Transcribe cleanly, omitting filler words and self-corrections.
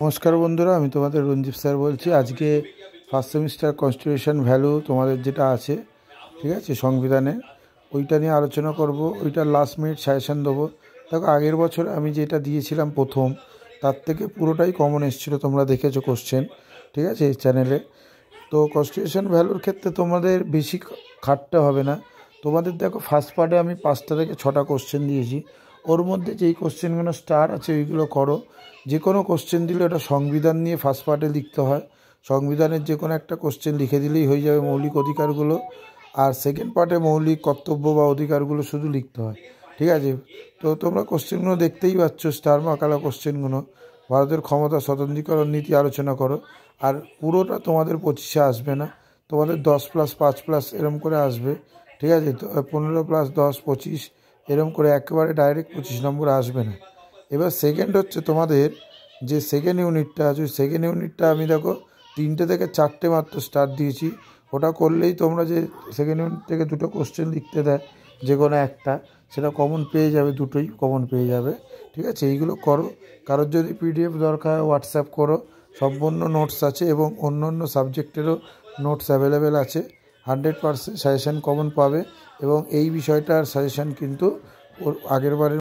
নমস্কার বন্ধুরা, আমি তোমাদের রঞ্জিত স্যার বলছি। আজকে ফার্স্ট সেমিস্টার কনস্টিটিউশন ভ্যালু তোমাদের যেটা আছে, ঠিক আছে, সংবিধানে, ওইটা নিয়ে আলোচনা করব। ওইটা লাস্ট মিনিট সাজেশন দেবো। দেখো, আগের বছর আমি যেটা দিয়েছিলাম প্রথম, তার থেকে পুরোটাই কমন এসেছিলো, তোমরা দেখেছো কোশ্চেন, ঠিক আছে, এই চ্যানেলে। তো কনস্টিটিউশন ভ্যালুর ক্ষেত্রে তোমাদের বেশি খাটতে হবে না। তোমাদের দেখো, ফার্স্ট পার্টে আমি 5টা থেকে 6টা কোশ্চেন দিয়েছি। ওর মধ্যে যেই কোশ্চেনগুলো স্টার আছে ওইগুলো করো। যে কোনো কোশ্চেন দিলে ওটা সংবিধান নিয়ে ফার্স্ট পার্টে লিখতে হয়। সংবিধানের যে কোনো একটা কোশ্চেন লিখে দিলেই হয়ে যাবে, মৌলিক অধিকারগুলো। আর সেকেন্ড পার্টে মৌলিক কর্তব্য বা অধিকারগুলো শুধু লিখতে হয়, ঠিক আছে। তো তোমরা কোশ্চেনগুলো দেখতেই পাচ্ছ, স্টার মার্কালা কোশ্চেনগুলো। ভারতের ক্ষমতা স্বতন্ত্রীকরণ নীতি আলোচনা করো। আর পুরোটা তোমাদের 25-এ আসবে না, তোমাদের 10+5+ এরম করে আসবে, ঠিক আছে। তো 15+10 25 এরম করে একেবারে ডাইরেক্ট 25 নম্বর আসবে না। এবার সেকেন্ড হচ্ছে তোমাদের যে সেকেন্ড ইউনিটটা আছে, ওই সেকেন্ড ইউনিটটা আমি দেখো 3টে থেকে 4টে মাত্র স্টার দিয়েছি। ওটা করলেই তোমরা যে সেকেন্ড ইউনিট থেকে 2টো কোশ্চেন লিখতে দেয়, যে কোনো একটা, সেটা কমন পেয়ে যাবে, দুটোই কমন পেয়ে যাবে, ঠিক আছে। এইগুলো করো। কারোর যদি পিডিএফ দরকার হয় হোয়াটসঅ্যাপ করো, সম্পূর্ণ নোটস আছে এবং অন্য অন্য সাবজেক্টেরও নোটস অ্যাভেলেবেল আছে। 100% সাজেশান কমন পাবে এবং এই বিষয়টার সাজেশান কিন্তু ওর আগের বারের